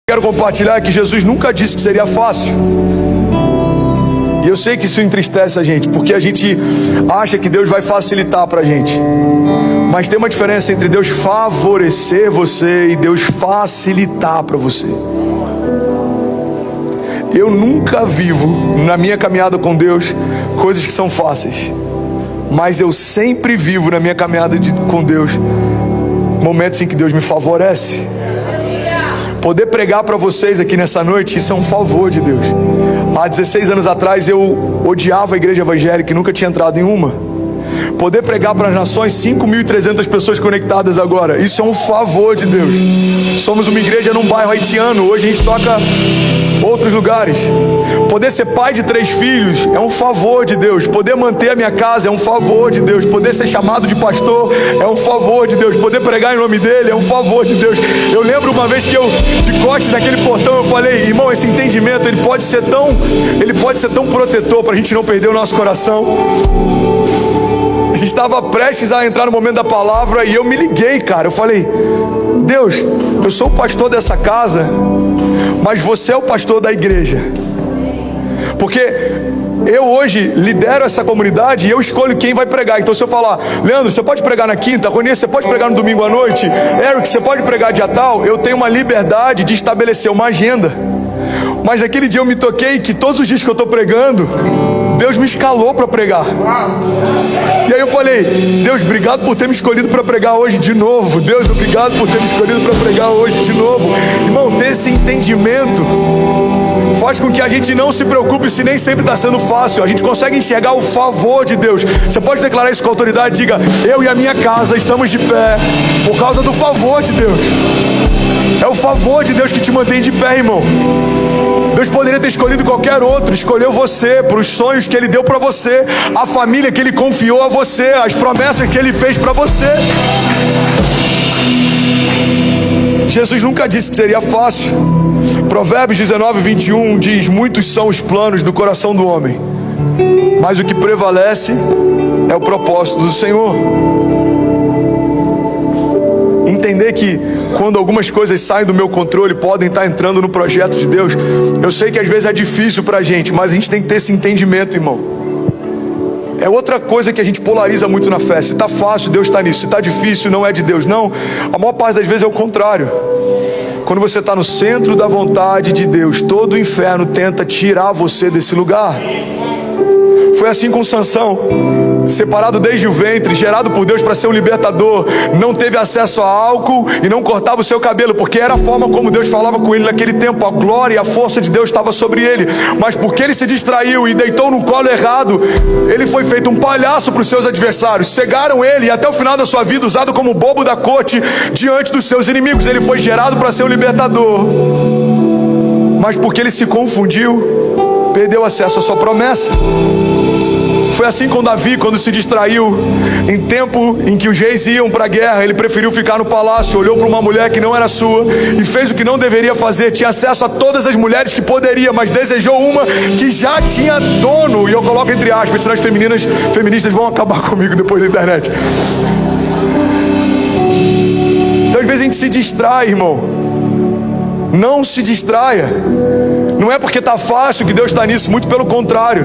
Quero compartilhar que Jesus nunca disse que seria fácil. E eu sei que isso entristece a gente, porque a gente acha que Deus vai facilitar pra gente. Mas tem uma diferença entre Deus favorecer você e Deus facilitar para você. Eu nunca vivo na minha caminhada com Deus coisas que são fáceis, mas eu sempre vivo na minha caminhada com Deus momentos em que Deus me favorece. Poder pregar para vocês aqui nessa noite, isso é um favor de Deus. Há 16 anos atrás eu odiava a igreja evangélica e nunca tinha entrado em uma. Poder pregar para as nações, 5.300 pessoas conectadas agora, isso é um favor de Deus. Somos uma igreja num bairro haitiano, hoje a gente toca outros lugares. Poder ser pai de 3 filhos é um favor de Deus. Poder manter a minha casa é um favor de Deus. Poder ser chamado de pastor é um favor de Deus. Poder pregar em nome dele é um favor de Deus. Eu lembro uma vez que eu, de costas naquele portão, eu falei: irmão, esse entendimento ele pode ser tão protetor para a gente não perder o nosso coração. A gente estava prestes a entrar no momento da palavra e eu me liguei, cara. Eu falei: Deus, eu sou o pastor dessa casa, mas você é o pastor da igreja. Porque eu hoje lidero essa comunidade e eu escolho quem vai pregar. Então se eu falar: Leandro, você pode pregar na quinta, Ronier, você pode pregar no domingo à noite, Eric, você pode pregar dia tal, eu tenho uma liberdade de estabelecer uma agenda. Mas naquele dia eu me toquei que todos os dias que eu estou pregando, Deus me escalou para pregar. E aí eu falei: Deus, obrigado por ter me escolhido para pregar hoje de novo. Deus, obrigado por ter me escolhido para pregar hoje de novo. Irmão, ter esse entendimento faz com que a gente não se preocupe se nem sempre está sendo fácil. A gente consegue enxergar o favor de Deus. Você pode declarar isso com autoridade. Diga: eu e a minha casa estamos de pé por causa do favor de Deus. É o favor de Deus que te mantém de pé, irmão. Deus poderia ter escolhido qualquer outro, escolheu você, para os sonhos que Ele deu para você, a família que Ele confiou a você, as promessas que Ele fez para você. Jesus nunca disse que seria fácil. Provérbios 19:21 diz: muitos são os planos do coração do homem, mas o que prevalece é o propósito do Senhor. Entender que quando algumas coisas saem do meu controle, podem estar entrando no projeto de Deus. Eu sei que às vezes é difícil para a gente, mas a gente tem que ter esse entendimento, irmão. É outra coisa que a gente polariza muito na fé. Se está fácil, Deus está nisso. Se está difícil, não é de Deus. Não, a maior parte das vezes é o contrário. Quando você está no centro da vontade de Deus, todo o inferno tenta tirar você desse lugar. Foi assim com Sansão, separado desde o ventre, gerado por Deus para ser um libertador. Não teve acesso a álcool e não cortava o seu cabelo, porque era a forma como Deus falava com ele naquele tempo. A glória e a força de Deus estava sobre ele. Mas porque ele se distraiu e deitou no colo errado, ele foi feito um palhaço para os seus adversários. Cegaram ele e até o final da sua vida usado como bobo da corte diante dos seus inimigos. Ele foi gerado para ser um libertador, mas porque ele se confundiu, perdeu acesso à sua promessa. Foi assim com Davi, quando se distraiu. Em tempo em que os reis iam para a guerra, ele preferiu ficar no palácio, olhou para uma mulher que não era sua e fez o que não deveria fazer. Tinha acesso a todas as mulheres que poderia, mas desejou uma que já tinha dono. E eu coloco entre aspas, senão as feministas vão acabar comigo depois da internet. Então às vezes a gente se distrai, irmão. Não se distraia. Não é porque está fácil que Deus está nisso, muito pelo contrário.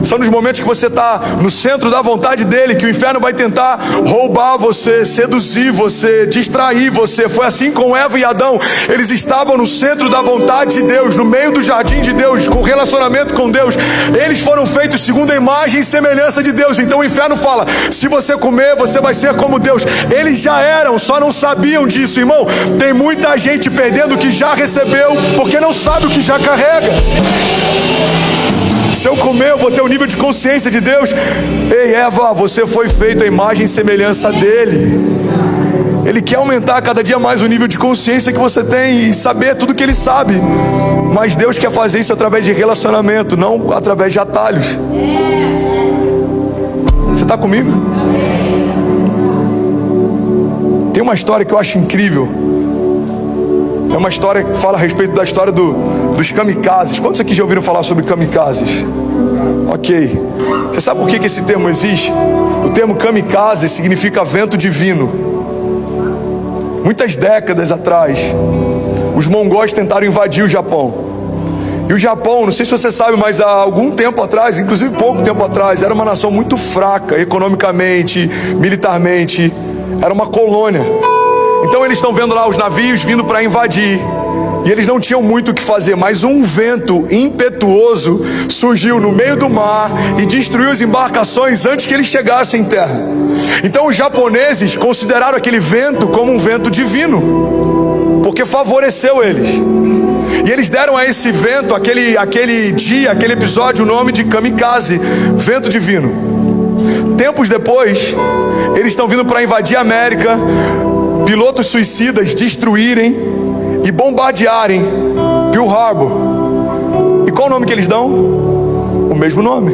São nos momentos que você está no centro da vontade dEle que o inferno vai tentar roubar você, seduzir você, distrair você. Foi assim com Eva e Adão. Eles estavam no centro da vontade de Deus, no meio do jardim de Deus, com relacionamento com Deus. Eles foram feitos segundo a imagem e semelhança de Deus. Então o inferno fala: se você comer, você vai ser como Deus. Eles já eram, só não sabiam disso, irmão. Tem muita gente perdendo o que já recebeu, porque não sabe o que já carrega. Se eu comer, eu vou ter um nível de consciência de Deus. Ei, Eva, você foi feito à imagem e semelhança dEle. Ele quer aumentar cada dia mais o nível de consciência que você tem e saber tudo que Ele sabe. Mas Deus quer fazer isso através de relacionamento, não através de atalhos. Você está comigo? Tem uma história que eu acho incrível. É uma história que fala a respeito da história dos kamikazes. Quantos aqui já ouviram falar sobre kamikazes? Ok. Você sabe por que esse termo existe? O termo kamikaze significa vento divino. Muitas décadas atrás, os mongóis tentaram invadir o Japão. E o Japão, não sei se você sabe, mas há algum tempo atrás, inclusive pouco tempo atrás, era uma nação muito fraca economicamente, militarmente, era uma colônia. Então eles estão vendo lá os navios vindo para invadir, e eles não tinham muito o que fazer, mas um vento impetuoso surgiu no meio do mar e destruiu as embarcações antes que eles chegassem em terra. Então os japoneses consideraram aquele vento como um vento divino, porque favoreceu eles. E eles deram a esse vento, aquele dia, aquele episódio, o nome de kamikaze, vento divino. Tempos depois, eles estão vindo para invadir a América, pilotos suicidas destruírem e bombardearem Pearl Harbor. E qual o nome que eles dão? O mesmo nome,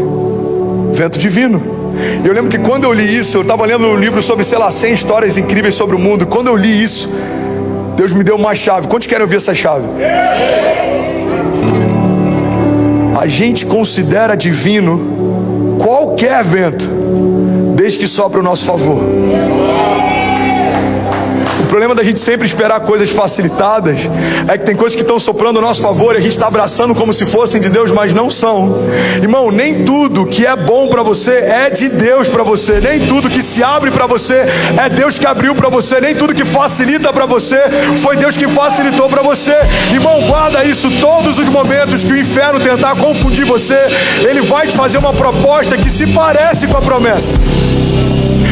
vento divino. E eu lembro que quando eu li isso, eu estava lendo um livro sobre, 100 histórias incríveis sobre o mundo. Quando eu li isso, Deus me deu uma chave. Quantos querem ouvir essa chave? A gente considera divino qualquer vento, desde que sopra o nosso favor. O problema da gente sempre esperar coisas facilitadas é que tem coisas que estão soprando ao nosso favor e a gente está abraçando como se fossem de Deus, mas não são. Irmão, nem tudo que é bom para você é de Deus para você. Nem tudo que se abre para você é Deus que abriu para você. Nem tudo que facilita para você foi Deus que facilitou para você. Irmão, guarda isso. Todos os momentos que o inferno tentar confundir você, ele vai te fazer uma proposta que se parece com a promessa.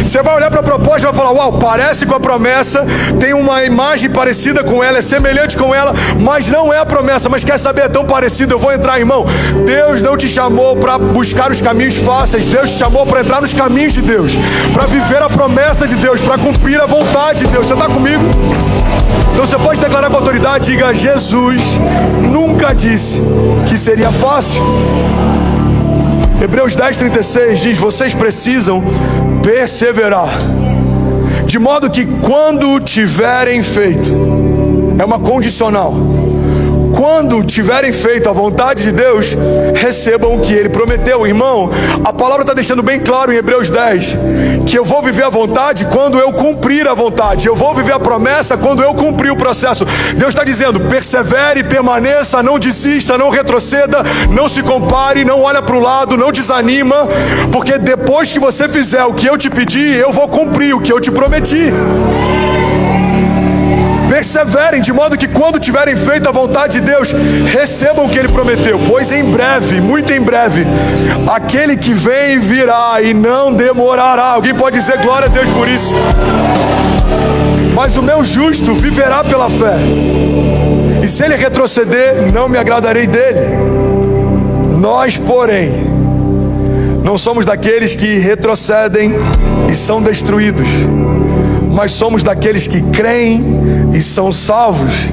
Você vai olhar para a proposta e vai falar: uau, parece com a promessa, tem uma imagem parecida com ela, é semelhante com ela, mas não é a promessa. Mas quer saber, é tão parecido, eu vou entrar. Irmão, Deus não te chamou para buscar os caminhos fáceis. Deus te chamou para entrar nos caminhos de Deus, para viver a promessa de Deus, para cumprir a vontade de Deus. Você está comigo? Então você pode declarar com autoridade: diga, Jesus nunca disse que seria fácil. Hebreus 10:36 diz: vocês precisam perseverar, de modo que quando tiverem feito, é uma condicional, quando tiverem feito a vontade de Deus, recebam o que Ele prometeu. Irmão, a palavra está deixando bem claro em Hebreus 10, que eu vou viver a vontade quando eu cumprir a vontade. Eu vou viver a promessa quando eu cumprir o processo. Deus está dizendo: persevere, permaneça, não desista, não retroceda, não se compare, não olha para o lado, não desanima, porque depois que você fizer o que eu te pedi, eu vou cumprir o que eu te prometi. Perseverem, de modo que quando tiverem feito a vontade de Deus, recebam o que Ele prometeu. Pois em breve, muito em breve, aquele que vem virá e não demorará. Alguém pode dizer glória a Deus por isso? Mas o meu justo viverá pela fé, e se ele retroceder, não me agradarei dele. Nós, porém, não somos daqueles que retrocedem e são destruídos, mas somos daqueles que creem e são salvos.